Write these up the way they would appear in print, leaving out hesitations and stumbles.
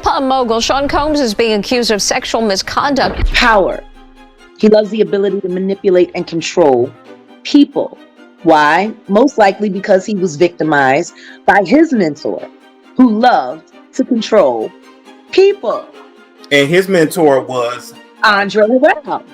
hip-hop mogul Sean Combs is being accused of sexual misconduct. Power. He loves the ability to manipulate and control people. Why? Most likely because he was victimized by his mentor, who loved to control people. And his mentor was Andre Brown.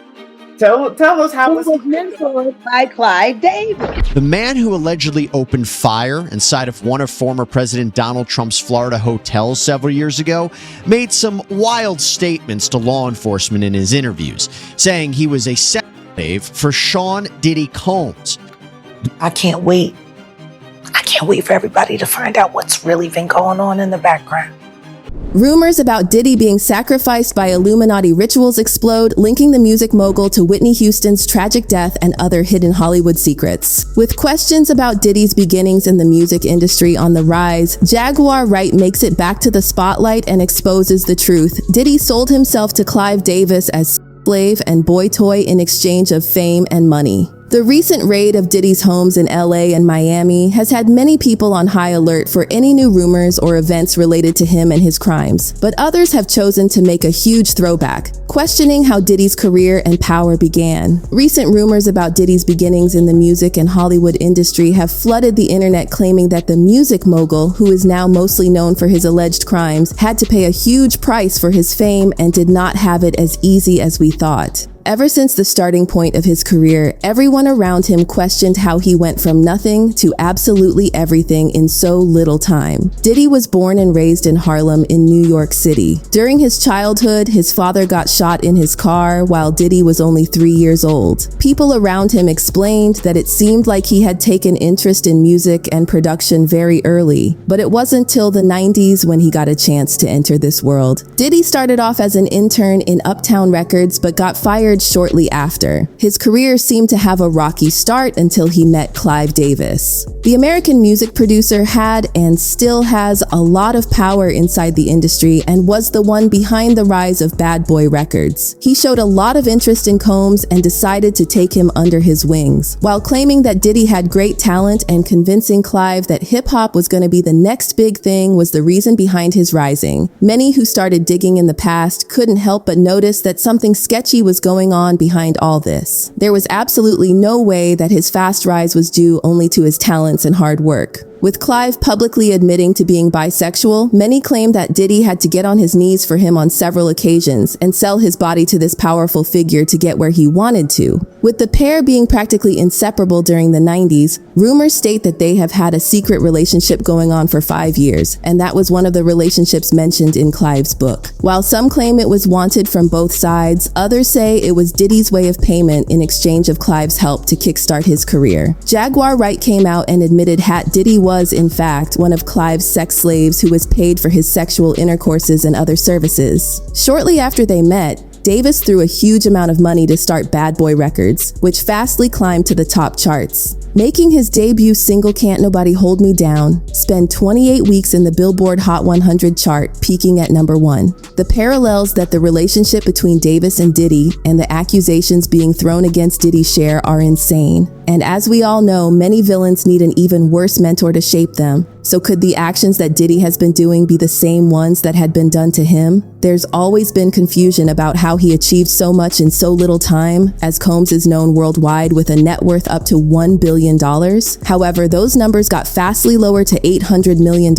Tell us how He was mentored by Clive Davis. The man who allegedly opened fire inside of one of former President Donald Trump's Florida hotels several years ago made some wild statements to law enforcement in his interviews, saying he was a sex slave for Sean Diddy Combs. I can't wait. I can't wait for everybody to find out what's really been going on in the background. Rumors about Diddy being sacrificed by Illuminati rituals explode, linking the music mogul to Whitney Houston's tragic death and other hidden Hollywood secrets. With questions about Diddy's beginnings in the music industry on the rise, Jaguar Wright makes it back to the spotlight and exposes the truth. Diddy sold himself to Clive Davis as slave and boy toy in exchange of fame and money. The recent raid of Diddy's homes in LA and Miami has had many people on high alert for any new rumors or events related to him and his crimes, but others have chosen to make a huge throwback, questioning how Diddy's career and power began. Recent rumors about Diddy's beginnings in the music and Hollywood industry have flooded the internet, claiming that the music mogul, who is now mostly known for his alleged crimes, had to pay a huge price for his fame and did not have it as easy as we thought. Ever since the starting point of his career, everyone around him questioned how he went from nothing to absolutely everything in so little time. Diddy was born and raised in Harlem in New York City. During his childhood, his father got shot in his car while Diddy was only 3 years old. People around him explained that it seemed like he had taken interest in music and production very early, but it wasn't till the 90s when he got a chance to enter this world. Diddy started off as an intern in Uptown Records but got fired shortly after. His career seemed to have a rocky start until he met Clive Davis. The American music producer had and still has a lot of power inside the industry and was the one behind the rise of Bad Boy Records. He showed a lot of interest in Combs and decided to take him under his wings. While claiming that Diddy had great talent and convincing Clive that hip-hop was going to be the next big thing was the reason behind his rising. Many who started digging in the past couldn't help but notice that something sketchy was going on behind all this. There was absolutely no way that his fast rise was due only to his talents and hard work. With Clive publicly admitting to being bisexual, many claim that Diddy had to get on his knees for him on several occasions and sell his body to this powerful figure to get where he wanted to. With the pair being practically inseparable during the 90s, rumors state that they have had a secret relationship going on for 5 years, and that was one of the relationships mentioned in Clive's book. While some claim it was wanted from both sides, others say it was Diddy's way of payment in exchange of Clive's help to kickstart his career. Jaguar Wright came out and admitted Diddy was, in fact, one of Clive's sex slaves who was paid for his sexual intercourses and other services. Shortly after they met, Davis threw a huge amount of money to start Bad Boy Records, which fastly climbed to the top charts. Making his debut single Can't Nobody Hold Me Down, spent 28 weeks in the Billboard Hot 100 chart, peaking at number 1. The parallels that the relationship between Davis and Diddy and the accusations being thrown against Diddy's share are insane. And as we all know, many villains need an even worse mentor to shape them. So could the actions that Diddy has been doing be the same ones that had been done to him? There's always been confusion about how he achieved so much in so little time, as Combs is known worldwide with a net worth up to $1 billion. However, those numbers got fastly lowered to $800 million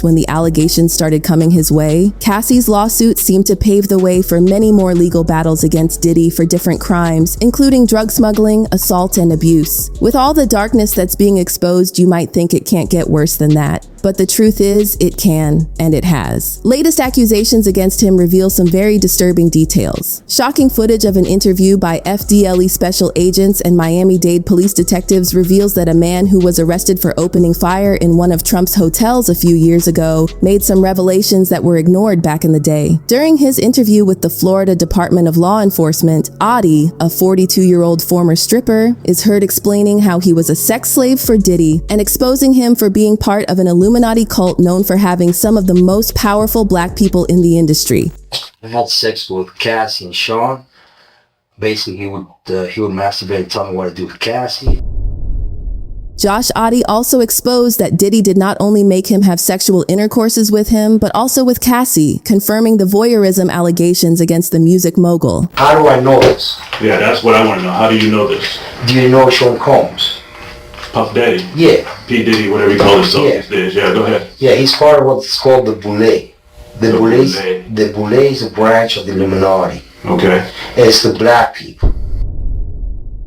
when the allegations started coming his way. Cassie's lawsuit seemed to pave the way for many more legal battles against Diddy for different crimes, including drug smuggling, assault, and abuse. With all the darkness that's being exposed, you might think it can't get worse than that. But the truth is, it can, and it has. Latest accusations against him reveal some very disturbing details. Shocking footage of an interview by FDLE special agents and Miami-Dade police detectives reveals that a man who was arrested for opening fire in one of Trump's hotels a few years ago made some revelations that were ignored back in the day. During his interview with the Florida Department of Law Enforcement, Oddi, a 42-year-old former stripper, is heard explaining how he was a sex slave for Diddy and exposing him for being part of an Illuminati cult known for having some of the most powerful black people in the industry. I had sex with Cassie and Sean. Basically, he would masturbate and tell me what to do with Cassie. Josh Oddi also exposed that Diddy did not only make him have sexual intercourses with him, but also with Cassie, confirming the voyeurism allegations against the music mogul. How do I know this? Yeah, that's what I want to know. How do you know this? Do you know Sean Combs? Puff Daddy? Yeah. P. Diddy, whatever you call himself these days. Yeah, go ahead. Yeah, he's part of what's called the Boule. The Boule is a branch of the Illuminati. Okay. And it's the black people.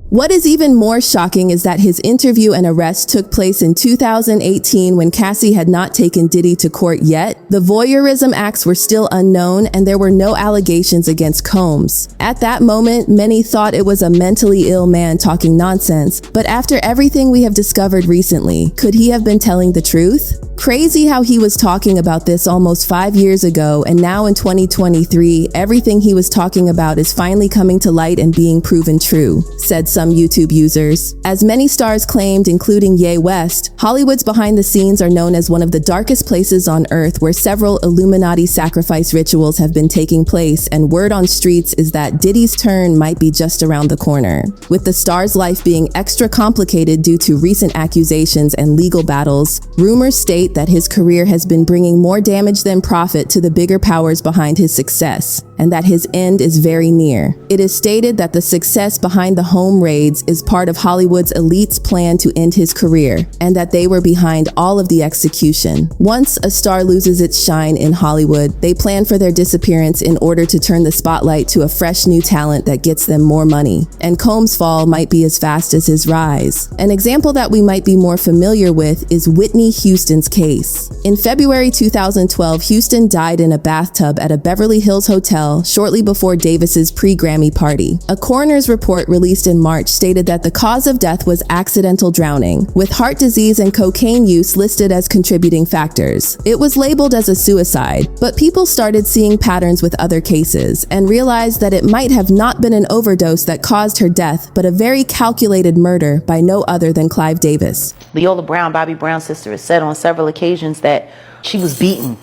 What is even more shocking is that his interview and arrest took place in 2018 when Cassie had not taken Diddy to court yet. The voyeurism acts were still unknown and there were no allegations against Combs. At that moment, many thought it was a mentally ill man talking nonsense. But after everything we have discovered recently, could he have been telling the truth? Crazy how he was talking about this almost 5 years ago, and now in 2023, everything he was talking about is finally coming to light and being proven true, said some YouTube users. As many stars claimed, including Kanye West, Hollywood's behind the scenes are known as one of the darkest places on earth where several Illuminati sacrifice rituals have been taking place, and word on streets is that Diddy's turn might be just around the corner. With the star's life being extra complicated due to recent accusations and legal battles, rumors state that his career has been bringing more damage than profit to the bigger powers behind his success, and that his end is very near. It is stated that the success behind the home raids is part of Hollywood's elite's plan to end his career, and that they were behind all of the execution. Once a star loses its shine in Hollywood, they plan for their disappearance in order to turn the spotlight to a fresh new talent that gets them more money. And Combs' fall might be as fast as his rise. An example that we might be more familiar with is Whitney Houston's case. In February 2012, Houston died in a bathtub at a Beverly Hills hotel shortly before Davis's pre-Grammy party. A coroner's report released in March stated that the cause of death was accidental drowning, with heart disease and cocaine use listed as contributing factors. It was labeled as a suicide, but people started seeing patterns with other cases and realized that it might have not been an overdose that caused her death, but a very calculated murder by no other than Clive Davis. Leola Brown, Bobby Brown's sister, has said on several occasions that she was beaten.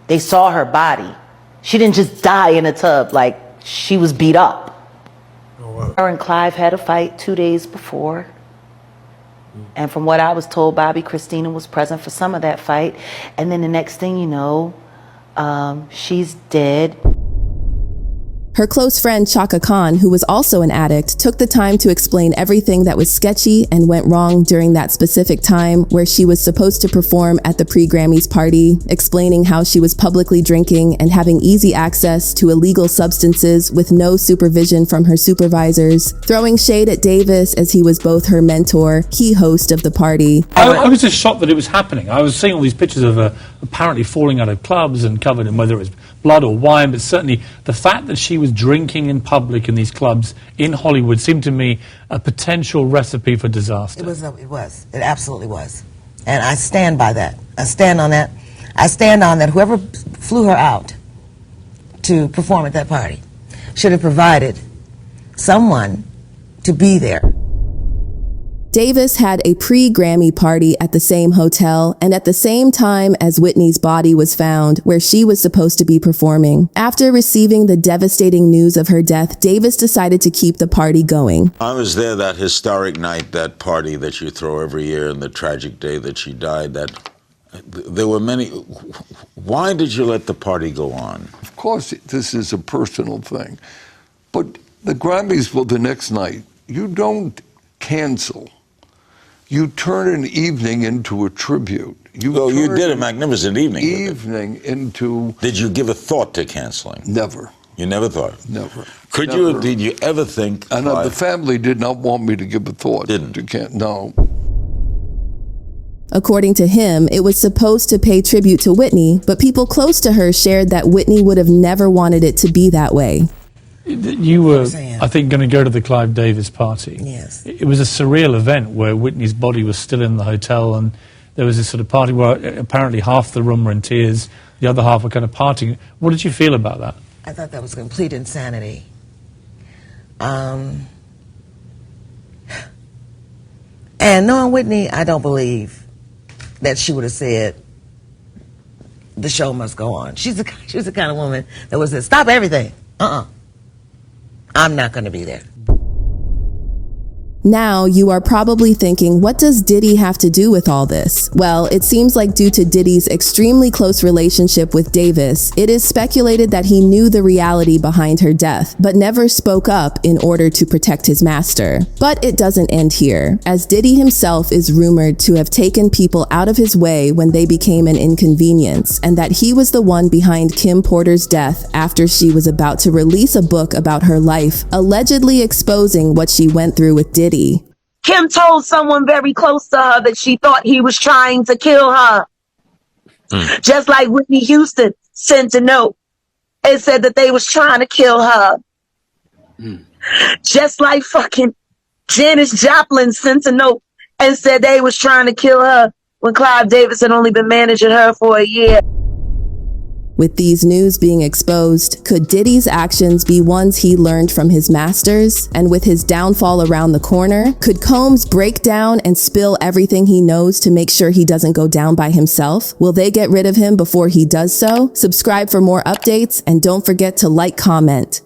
They saw her body. She didn't just die in a tub, like she was beat up. Her and Clive had a fight 2 days before. And from what I was told, Bobby Christina was present for some of that fight. And then the next thing you know, she's dead. Her close friend Chaka Khan, who was also an addict, took the time to explain everything that was sketchy and went wrong during that specific time where she was supposed to perform at the pre-Grammys party, explaining how she was publicly drinking and having easy access to illegal substances with no supervision from her supervisors, throwing shade at Davis as he was both her mentor, key host of the party. I was just shocked that it was happening. I was seeing all these pictures of her apparently falling out of clubs and covered in whether it was blood or wine, but certainly the fact that she was drinking in public in these clubs in Hollywood seemed to me a potential recipe for disaster. It absolutely was. And I stand by that. I stand on that. I stand on that whoever flew her out to perform at that party should have provided someone to be there. Davis had a pre-Grammy party at the same hotel and at the same time as Whitney's body was found, where she was supposed to be performing. After receiving the devastating news of her death, Davis decided to keep the party going. I was there that historic night, that party that you throw every year, and the tragic day that she died. There were many. Why did you let the party go on? Of course, this is a personal thing. But the Grammys were the next night. You don't cancel. You turn an evening into a tribute. You did a magnificent evening. Into... Did you give a thought to canceling? Never. You never thought? Never. Did you ever think... And the family did not want me to give a thought. Didn't? No. According to him, it was supposed to pay tribute to Whitney, but people close to her shared that Whitney would have never wanted it to be that way. You were, I think, going to go to the Clive Davis party. Yes. It was a surreal event where Whitney's body was still in the hotel, and there was this sort of party where apparently half the room were in tears, the other half were kind of partying. What did you feel about that? I thought that was complete insanity. And knowing Whitney, I don't believe that she would have said, the show must go on. She was the kind of woman that would say, stop everything. I'm not going to be there. Now, you are probably thinking, what does Diddy have to do with all this? Well, it seems like due to Diddy's extremely close relationship with Davis, it is speculated that he knew the reality behind her death, but never spoke up in order to protect his master. But it doesn't end here, as Diddy himself is rumored to have taken people out of his way when they became an inconvenience, and that he was the one behind Kim Porter's death after she was about to release a book about her life, allegedly exposing what she went through with Diddy. Kim told someone very close to her that she thought he was trying to kill her. Just like Whitney Houston sent a note and said that they was trying to kill her. Just like fucking Janis Joplin sent a note and said they was trying to kill her when Clive Davis had only been managing her for a year. With these news being exposed, could Diddy's actions be ones he learned from his masters? And with his downfall around the corner, could Combs break down and spill everything he knows to make sure he doesn't go down by himself? Will they get rid of him before he does so? Subscribe for more updates and don't forget to like, comment.